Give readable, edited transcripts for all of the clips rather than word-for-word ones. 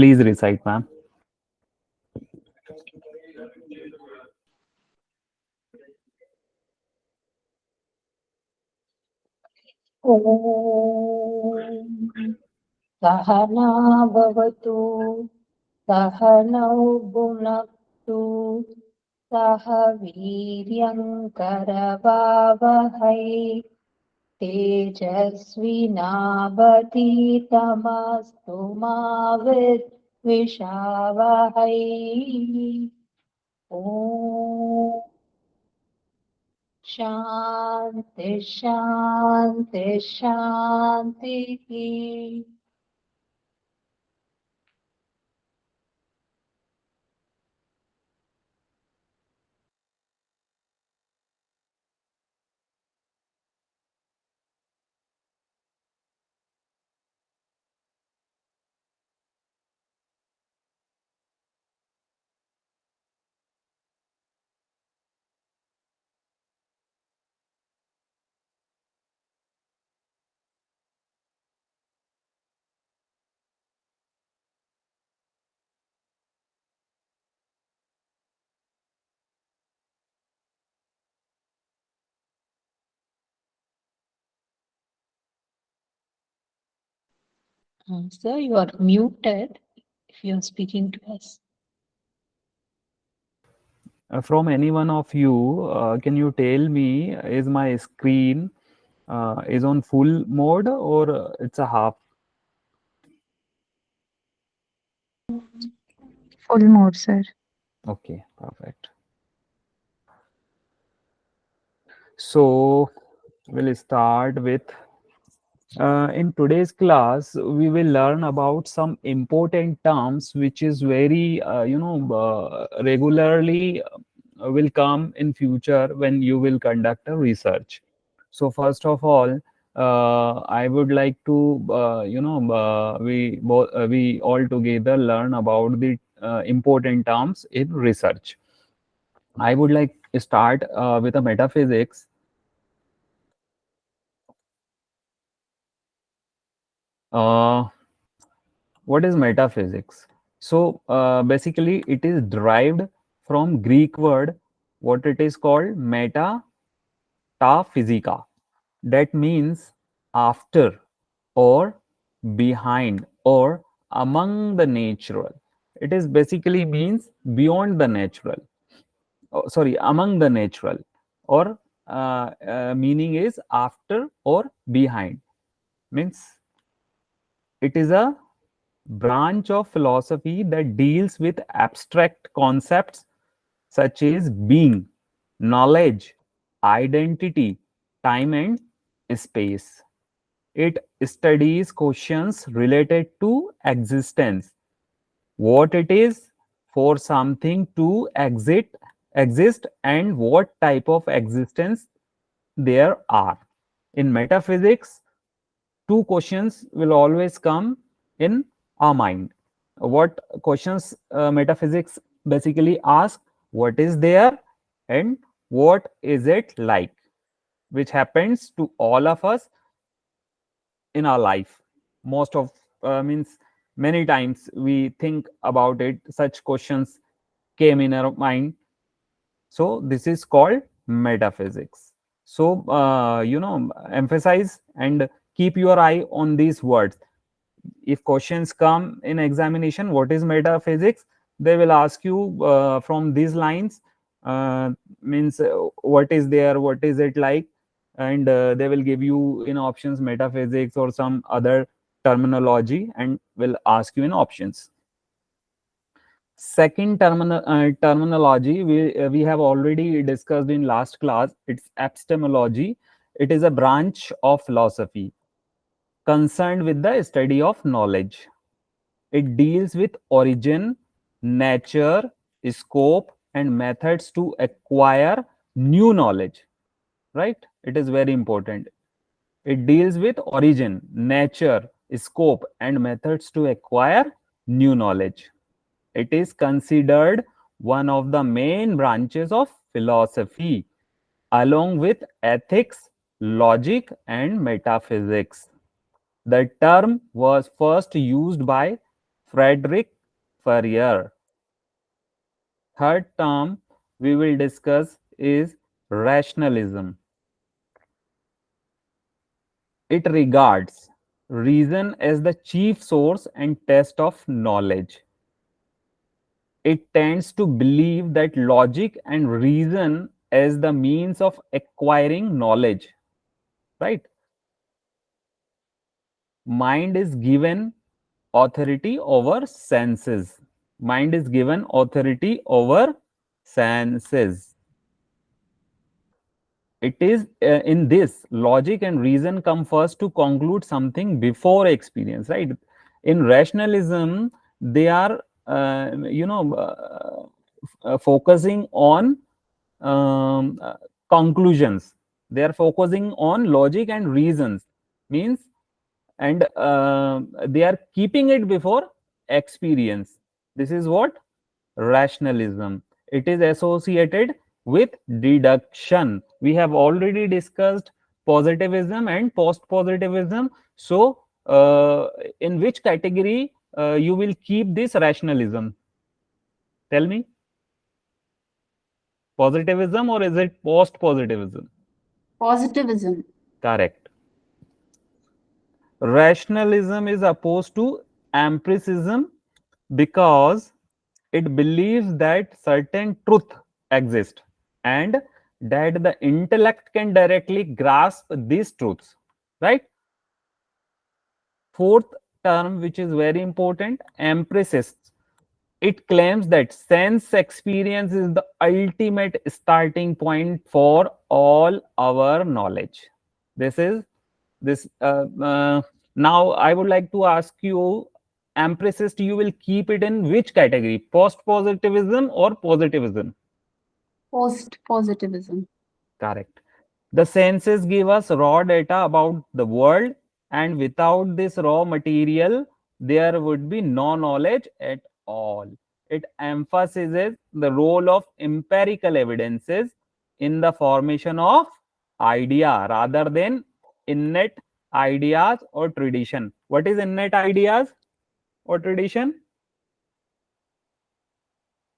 Please recite, ma'am. ॐ सहनाववतु सहनौ भुनक्तु सह वीर्यङ्करवावहै तेजस्विनावधीतमस्तु मा विद्विषावहै ॐ शान्ति शान्ति शान्तिः Sir, you are muted if you are speaking to us. From any one of you, can you tell me, is my screen is on full mode or it's a half? Full mode, sir. Okay, perfect. So we'll start with in today's class we will learn about some important terms which is very regularly will come in future when you will conduct a research. So first of all, I would like to we all together learn about the important terms in research. I would like to start with a metaphysics. uh, what is metaphysics? So basically it is derived from Greek word, what it is called meta ta physica, that means after or behind or among the natural. It is basically means beyond the natural, oh, sorry, among the natural, or meaning is after or behind, means it is a branch of philosophy that deals with abstract concepts such as being, knowledge, identity, time, and space. It studies questions related to existence, what it is for something to exist, and what type of existence there are. In metaphysics, two questions will always come in our mind. What questions metaphysics basically ask? What is there and what is it like? Which happens to all of us in our life. Most of means many times we think about it. Such questions came in our mind. So this is called metaphysics. So emphasize and keep your eye on these words. If questions come in examination, what is metaphysics, they will ask you from these lines, means what is there, what is it like, and they will give you in options metaphysics or some other terminology and will ask you in options. Second terminology we have already discussed in last class. It's epistemology. It is a branch of philosophy concerned with the study of knowledge. It deals with origin, nature, scope, and methods to acquire new knowledge. Right? It is very important. It deals with origin, nature, scope, and methods to acquire new knowledge. It is considered one of the main branches of philosophy, along with ethics, logic, and metaphysics. The term was first used by Frederick Fourier. Third term we will discuss is rationalism. It regards reason as the chief source and test of knowledge. It tends to believe that logic and reason as the means of acquiring knowledge, right? Mind is given authority over senses. Mind is given authority over senses. It is in this logic and reason come first to conclude something before experience, right? In rationalism, they are focusing on um, uh, conclusions. They are focusing on logic and reasons, means, and they are keeping it before experience. This is what rationalism. It is associated with deduction. We have already discussed positivism and post positivism. So in which category you will keep this rationalism? Tell me, positivism or is it post positivism? Positivism. Correct. Rationalism is opposed to empiricism because it believes that certain truth exists and that the intellect can directly grasp these truths, right? Fourth term, which is very important, empiricists. It claims that sense experience is the ultimate starting point for all our knowledge. This is this. Now, I would like to ask you, empiricist, you will keep it in which category? Post positivism or positivism? Post positivism. Correct. The senses give us raw data about the world, and without this raw material, there would be no knowledge at all. It emphasizes the role of empirical evidences in the formation of idea rather than innate ideas or tradition. What is innate ideas or tradition?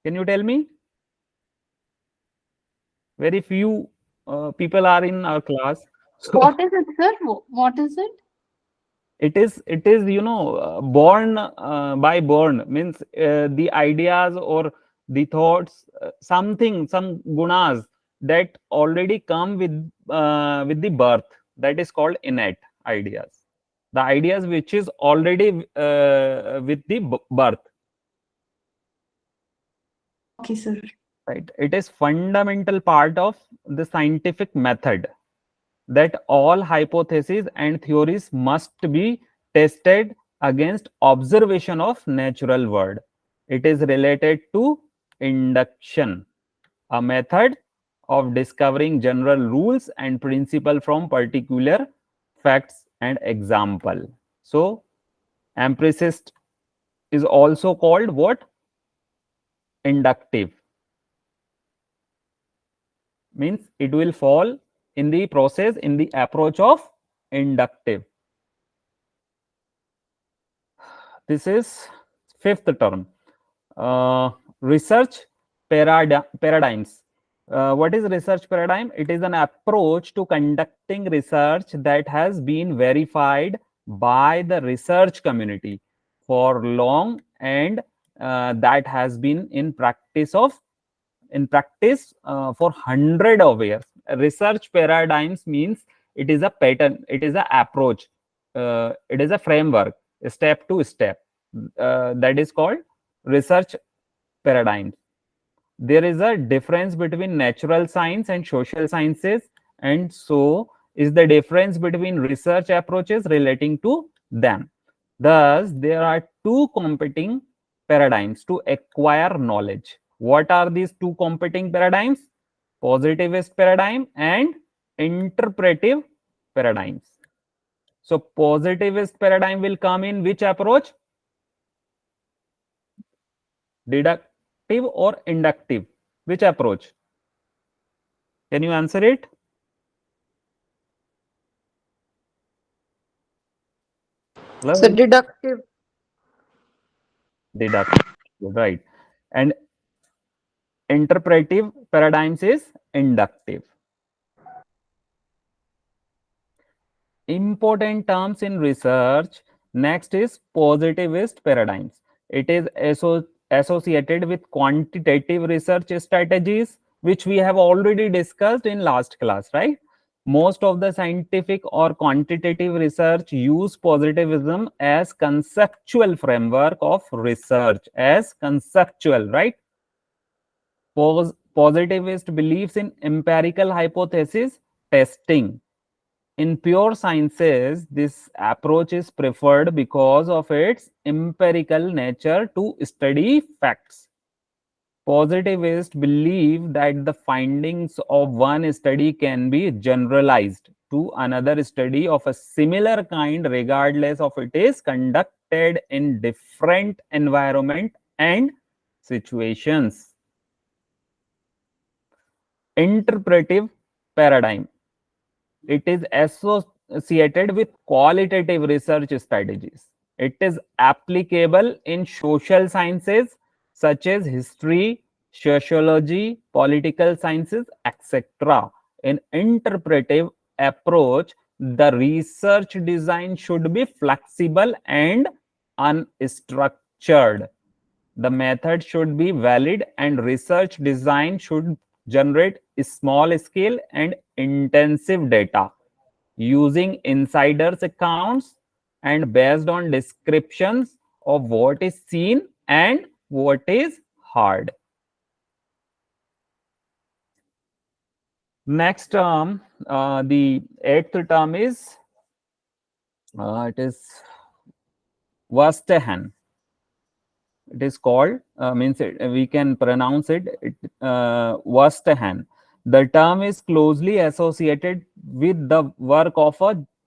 Can you tell me? Very few people are in our class. So What is it, sir? What is it? it is born by born, means the ideas or the thoughts, some gunas that already come with the birth, that is called innate ideas. The ideas which is already with the birth, Okay, sir. right? It is fundamental part of the scientific method that all hypotheses and theories must be tested against observation of natural world. It is related to induction, a method of discovering general rules and principle from particular facts and example. So empiricist is also called what? Inductive, means it will fall in the process, in the approach of inductive. This is fifth term. Research paradigms. What is research paradigm? It is an approach to conducting research that has been verified by the research community for long, and that has been in practice for hundred of years. Research paradigms means it is a pattern, it is an approach, it is a framework, step to step. That is called research paradigm. There is a difference between natural science and social sciences, and so is the difference between research approaches relating to them. Thus, there are two competing paradigms to acquire knowledge. What are these two competing paradigms? Positivist paradigm and interpretive paradigms. So, positivist paradigm will come in which approach? Deductive or inductive? Which approach? Can you answer it? So Hello? deductive. deductive, right? And interpretive paradigms is inductive. Important terms in research. Next is positivist paradigms. It is associated with quantitative research strategies, which we have already discussed in last class, right? Most of the scientific or quantitative research use positivism as conceptual framework of research, as conceptual, right? Positivist believes in empirical hypothesis testing. In pure sciences, this approach is preferred because of its empirical nature to study facts. Positivists believe that the findings of one study can be generalized to another study of a similar kind, regardless of it is conducted in different environment and situations. Interpretive paradigm. It is associated with qualitative research strategies. It is applicable in social sciences such as history, sociology, political sciences, etc. In interpretive approach, the research design should be flexible and unstructured. The method should be valid and research design should generate small scale and intensive data using insiders accounts and based on descriptions of what is seen and what is heard. Next term, the eighth term is it is Vastahan. It is called means we can pronounce Vastahan. The term is closely associated with the work of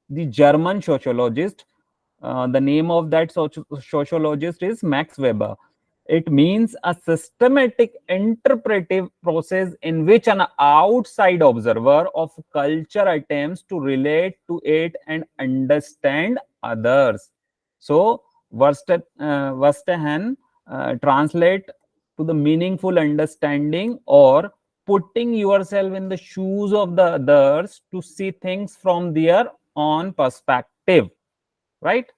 the German sociologist. The name of that sociologist is Max Weber. It means a systematic interpretive process in which an outside observer of culture attempts to relate to it and understand others. So, Verstehen translate to the meaningful understanding or putting yourself in the shoes of the others to see things from their own perspective, right?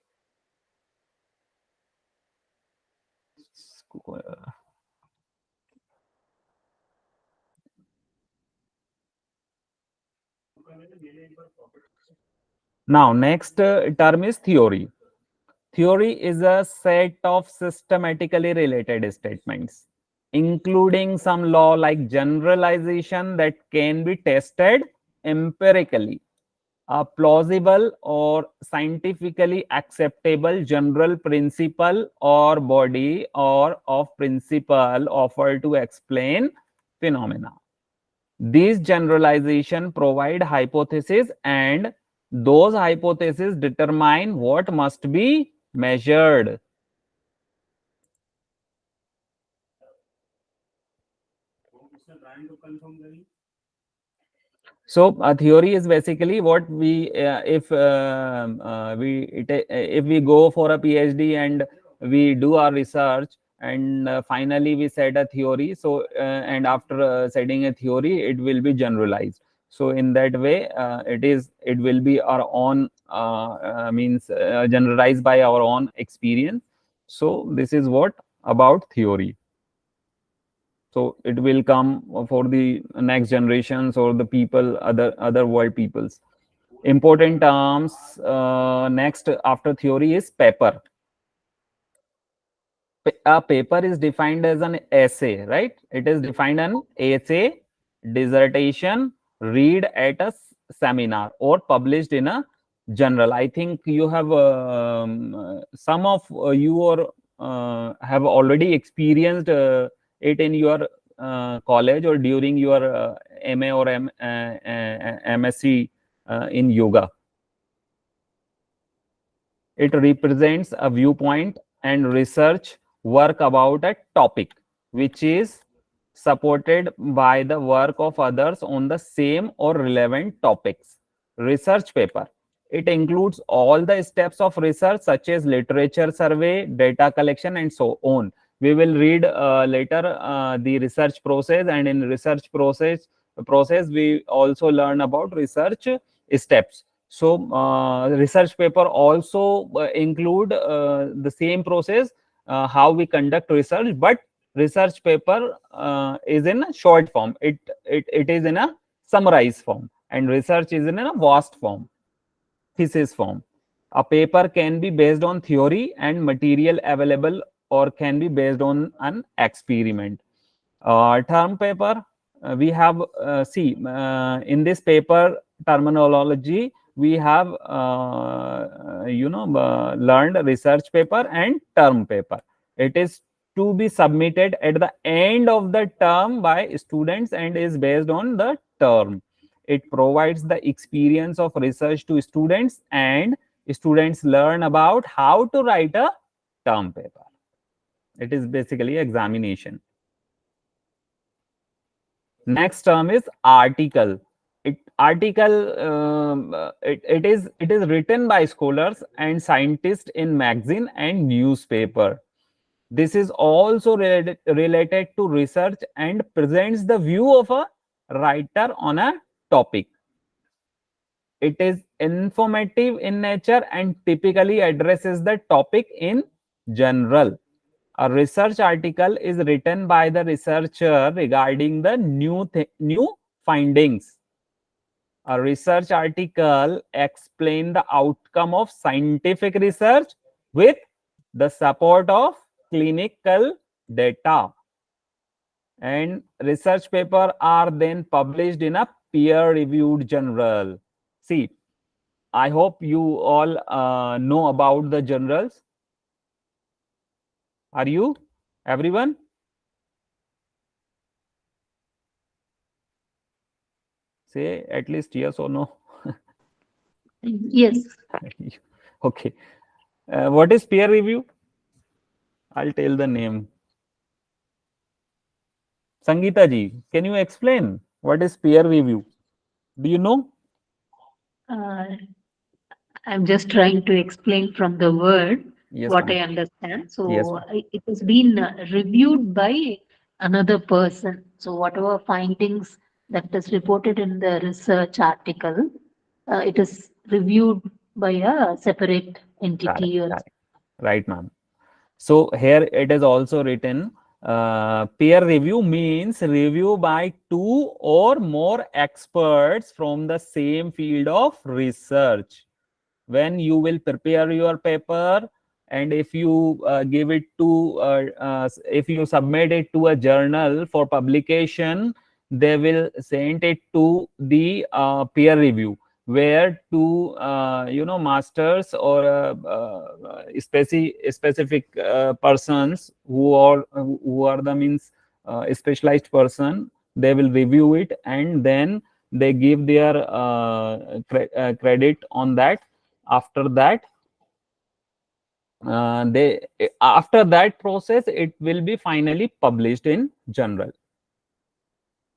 Now, next term is theory. Theory is a set of systematically related statements, including some law like generalization that can be tested empirically. A plausible or scientifically acceptable general principle or body or of principle offered to explain phenomena. These generalization provide hypotheses and those hypotheses determine what must be measured. So a theory is basically what we if we go for a PhD and we do our research and finally we set a theory. So and after setting a theory, it will be generalized. So in that way, it will be our own means generalized by our own experience. So this is what about theory. So it will come for the next generations or the people, other world peoples. Important terms next after theory is paper. A paper is defined as an essay, right? It is defined an essay, dissertation, read at a seminar or published in a journal. I think you have some of you or have already experienced it in your college or during your MA or MSc in yoga. It represents a viewpoint and research work about a topic which is supported by the work of others on the same or relevant topics. Research paper. It includes all the steps of research such as literature survey, data collection, and so on. We will read later the research process, and in research process we also learn about research steps. So research paper also include the same process, how we conduct research, but research paper is in a short form. It is in a summarized form, and research is in a vast form, thesis form. A paper can be based on theory and material available, or can be based on an experiment. Term paper, we have see in this paper terminology, we have learned research paper and term paper. It is to be submitted at the end of the term by students and is based on the term. It provides the experience of research to students, and students learn about how to write a term paper. It is basically examination. Next term is article. It is written by scholars and scientists in magazine and newspaper. This is also related to research and presents the view of a writer on a topic. It is informative in nature and typically addresses the topic in general. A research article is written by the researcher regarding the new findings. A research article explains the outcome of scientific research with the support of clinical data. And research paper are then published in a peer-reviewed journal. See, I hope you all know about the journals. Are you, everyone? Say at least yes or no. Yes. Okay. What is peer review? I'll tell the name. Sangeeta ji, can you explain what is peer review? Do you know? Uh, I'm just trying to explain from the word Yes, what ma'am. I understand. Yes, So ma'am. it has been reviewed by another person. So whatever findings that is reported in the research article, it is reviewed by a separate Correct, entity. correct. Right, ma'am. So here it is also written, peer review means review by two or more experts from the same field of research. When you will prepare your paper, and if you give it to if you submit it to a journal for publication, they will send it to the peer review, where two masters or specific persons who are the means specialized person, they will review it, and then they give their credit on that. After that, they after that process, it will be finally published in journal.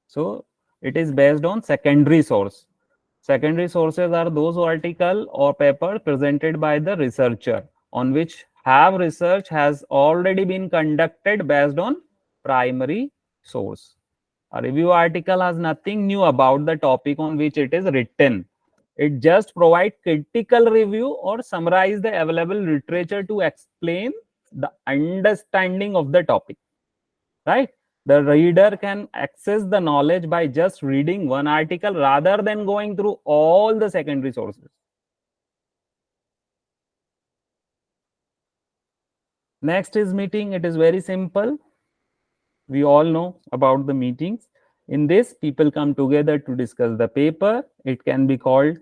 So it is based on secondary source. Secondary sources are those article or paper presented by the researcher on which have research has already been conducted based on primary source. A review article has nothing new about the topic on which it is written. It just provides critical review or summarize the available literature to explain the understanding of the topic. Right? The reader can access the knowledge by just reading one article rather than going through all the secondary sources. Next is meeting. It is very simple. We all know about the meetings. In this, people come together to discuss the paper. It can be called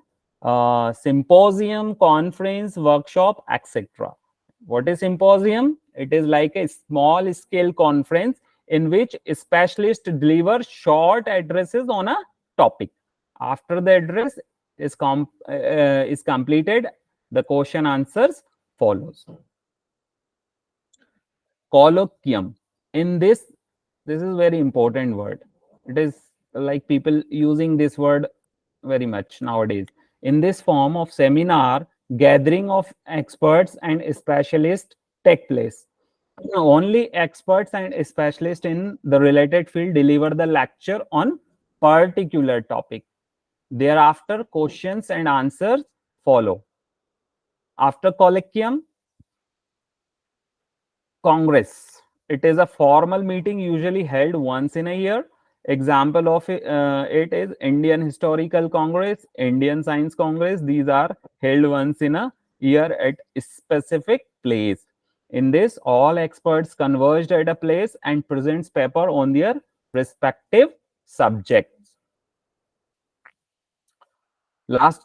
symposium, conference, workshop, etc. What is symposium? It is like a small scale conference in which specialists deliver short addresses on a topic. After the address is completed, the question answers follows. Colloquium. In this is very important word. It is like people using this word very much nowadays. In this form of seminar, gathering of experts and specialists take place. Only experts and specialists in the related field deliver the lecture on particular topic. Thereafter, questions and answers follow. After colloquium, Congress. It is a formal meeting usually held once in a year. Example of it is Indian Historical Congress, Indian Science Congress. These are held once in a year at a specific place. In this, all experts converged at a place and presents paper on their respective subjects. Last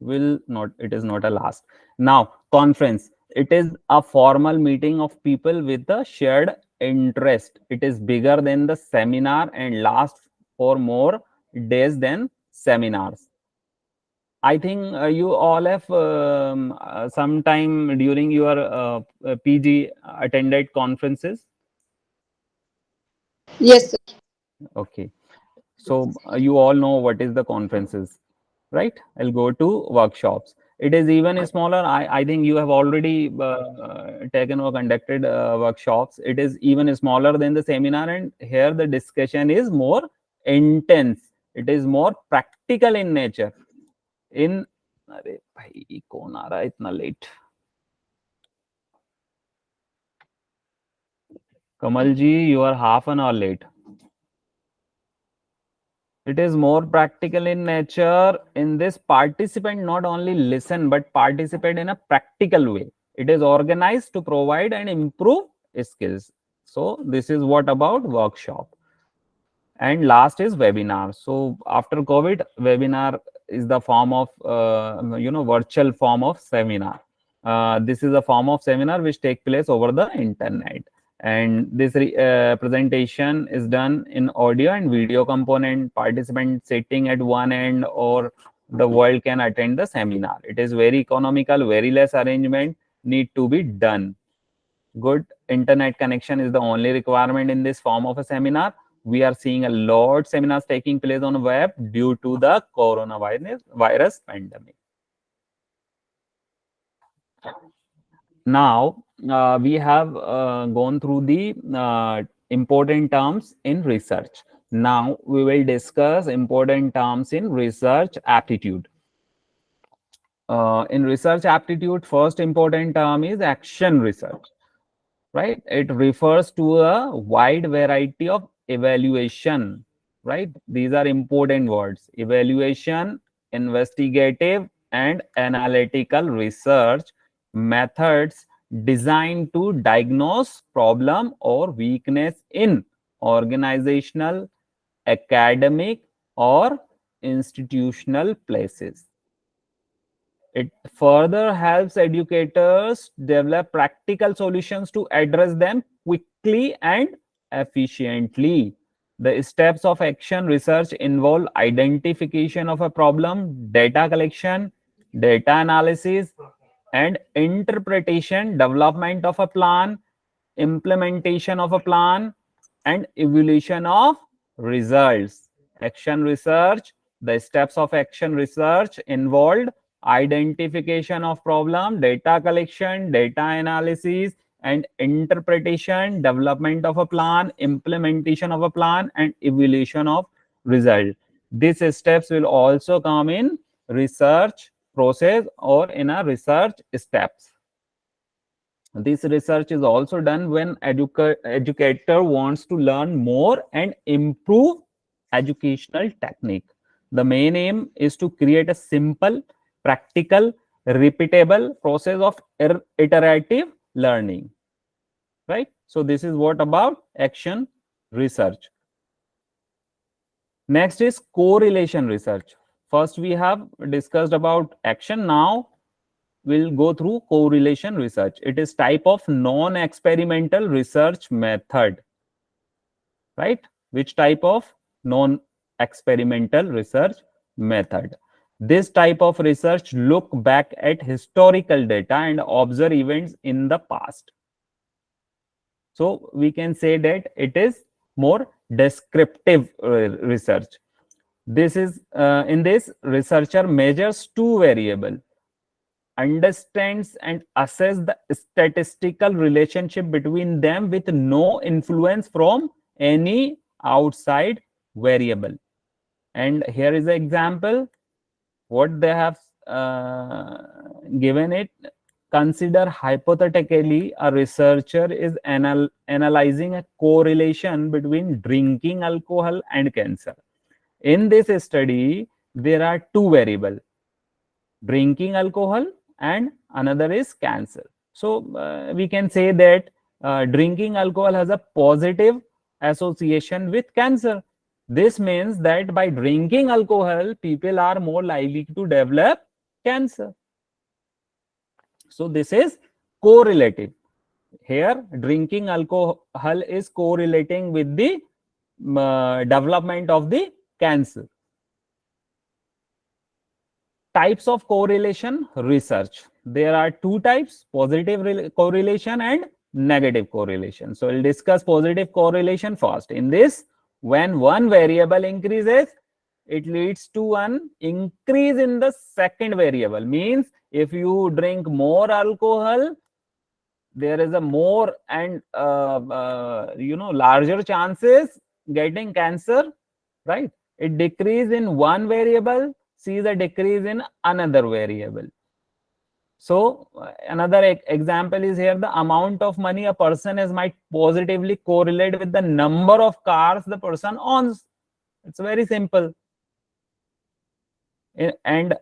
will not, it is not a last. Now, conference. It is a formal meeting of people with a shared interest. It is bigger than the seminar and lasts for more days than seminars. I think you all have sometime during your PG attended conferences. Yes, sir. Okay. So you all know what is the conferences, right? I'll go to workshops. It is even smaller. I think you have already taken or conducted workshops. It is even smaller than the seminar, and here the discussion is more intense. It is more practical in nature. In अरे भाई कौन आ रहा है इतना late Kamal ji, you are half an hour late. It is more practical in nature. In this, participant not only listen but participate in a practical way. It is organized to provide and improve skills. So this is what about workshop. And last is webinar. So after COVID, webinar is the form of virtual form of seminar. This is a form of seminar which take place over the internet, and this presentation is done in audio and video component. Participant sitting at one end or the world can attend the seminar. It is very economical, very less arrangement need to be done. Good internet connection is the only requirement in this form of a seminar. We are seeing a lot seminars taking place on web due to the coronavirus pandemic. Now, we have gone through the important terms in research. Now, we will discuss important terms in research aptitude. In research aptitude, first important term is action research, right? It refers to a wide variety of evaluation, right? These are important words: evaluation, investigative, and analytical research methods designed to diagnose problem or weakness in organizational, academic, or institutional places. It further helps educators develop practical solutions to address them quickly and efficiently. The steps of action research involve identification of a problem, data collection, data analysis, and interpretation, development of a plan, implementation of a plan, and evaluation of results. Action research, the steps of action research involved identification of problem, data collection, data analysis, and interpretation, development of a plan, implementation of a plan, and evaluation of result. These steps will also come in research process or in a research steps. This research is also done when educator wants to learn more and improve educational technique. The main aim is to create a simple, practical, repeatable process of iterative learning, right? So this is what about action research. Next is correlation research. First we have discussed about action. Now we'll go through correlation research. It is type of non-experimental research method, right? Which type of non-experimental research method? This type of research look back at historical data and observe events in the past. So we can say that it is more descriptive research. This is in this researcher measures two variables, understands and assess the statistical relationship between them with no influence from any outside variable. And here is an example what they have given it. Consider hypothetically a researcher is analyzing a correlation between drinking alcohol and cancer. In this study there are two variables, drinking alcohol and another is cancer. So we can say that drinking alcohol has a positive association with cancer. This means that by drinking alcohol, people are more likely to develop cancer. So this is correlative. Here, drinking alcohol is correlating with the development of the cancer. Types of correlation research. There are two types, positive correlation and negative correlation. So we'll discuss positive correlation first. In this, when one variable increases, it leads to an increase in the second variable. Means if you drink more alcohol, there is a more and larger chances getting cancer, right? It decrease in one variable, sees a decrease in another variable. So another example is here, the amount of money a person has might positively correlate with the number of cars the person owns. It's very simple. And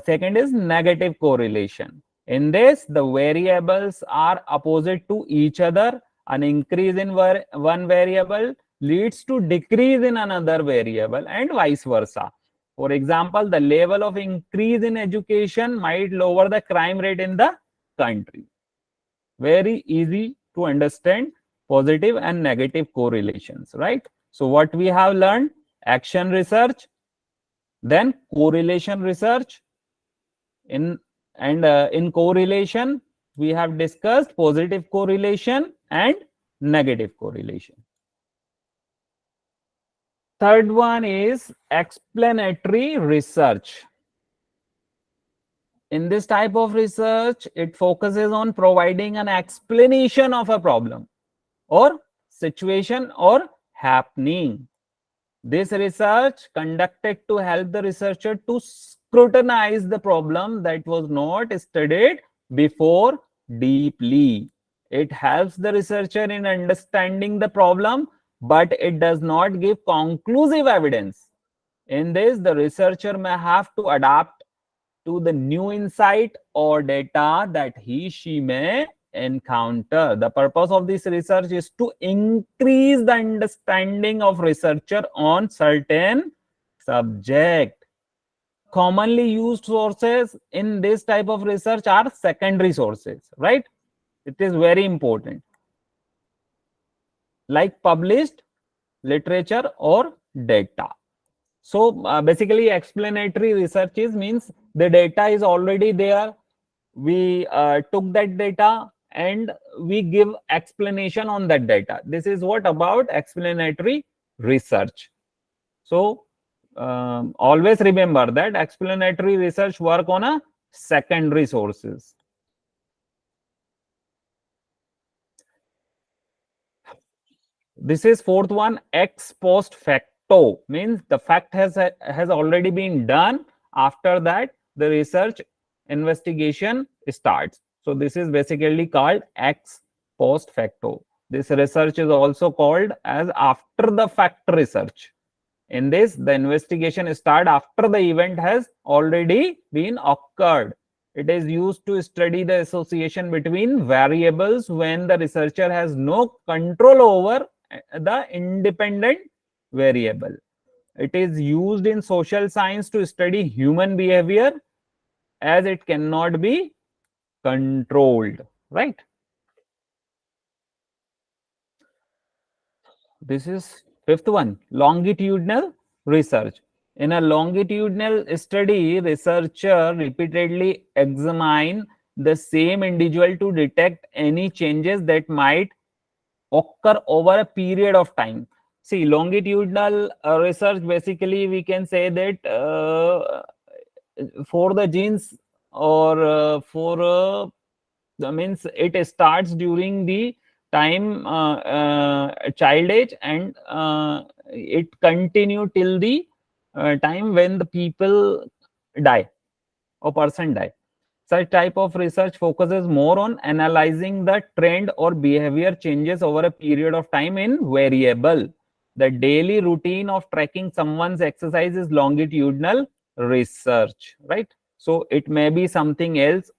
second is negative correlation. In this, the variables are opposite to each other. An increase in one variable leads to decrease in another variable and vice versa. For example, the level of increase in education might lower the crime rate in the country. Very easy to understand positive and negative correlations, right? So what we have learned, action research, then correlation research. In correlation, we have discussed positive correlation and negative correlation. Third one is explanatory research. In this type of research, it focuses on providing an explanation of a problem or situation or happening. This research conducted to help the researcher to scrutinize the problem that was not studied before deeply. It helps the researcher in understanding the problem, but it does not give conclusive evidence. In this, the researcher may have to adapt to the new insight or data that she may encounter. The purpose of this research is to increase the understanding of researcher on certain subject. Commonly used sources in this type of research are secondary sources, right? It is very important, like published literature or data. So basically explanatory research means the data is already there. We took that data and we give explanation on that data. This is what about explanatory research. So always remember that explanatory research work on a secondary sources. This is fourth one, ex post facto, means the fact has already been done. After that, the research investigation starts. So this is basically called ex post facto. This research is also called as after the fact research. In this, the investigation starts after the event has already been occurred. It is used to study the association between variables when the researcher has no control over the independent variable. It is used in social science to study human behavior as it cannot be controlled, right? This is fifth one, longitudinal research. In a longitudinal study, researcher repeatedly examine the same individual to detect any changes that might occur over a period of time. See, longitudinal research, basically we can say that for the genes, or for that means it starts during the time child age, and it continue till the time when the people die or person die. Such type of research focuses more on analyzing the trend or behavior changes over a period of time in variable. The daily routine of tracking someone's exercise is longitudinal research, right? So it may be something else,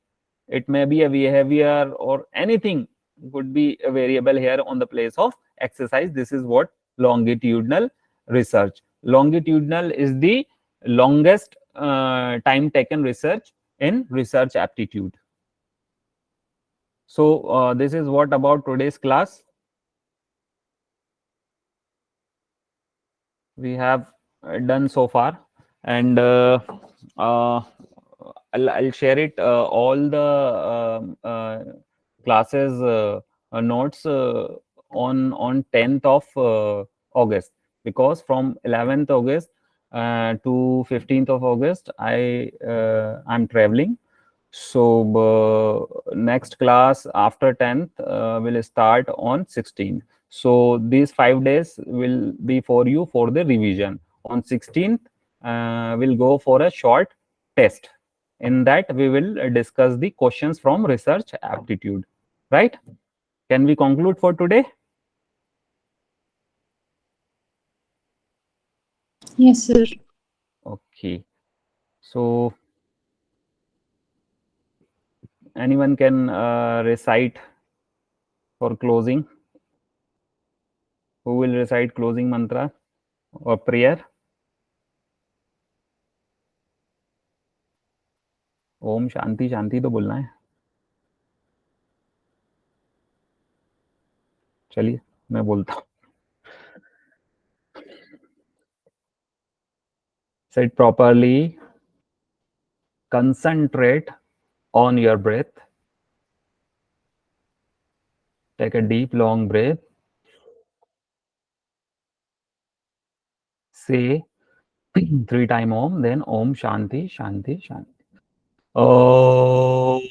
it may be a behavior or anything, could be a variable here on the place of exercise. This is what longitudinal research. Longitudinal is the longest time taken research in research aptitude. So this is what about today's class. We have done so far, and I'll share it all the classes notes on 10th of August, because from 11th August to 15th of August I'm traveling. So next class after 10th will start on 16th. So these 5 days will be for you for the revision. On 16th, we'll go for a short test. In that, we will discuss the questions from research aptitude. Right? Can we conclude for today? Yes, sir. Okay. So anyone can recite for closing. Who will recite closing mantra or prayer? Om Shanti शांति तो बोलना है. चलिए मैं बोलता हूँ. Sit properly, concentrate on your breath. Take a deep long breath. Say 3 times Om, then Om Shanti Shanti Shanti. Om.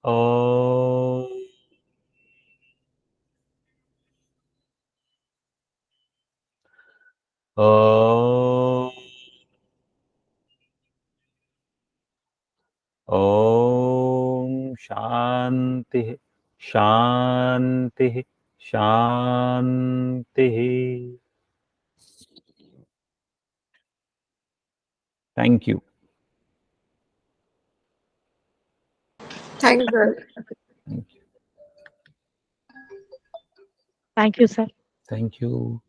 Om. Om. Om Shanti Shanti Shanti. Thank you. Thank you, sir. Thank you. Thank you, sir. Thank you.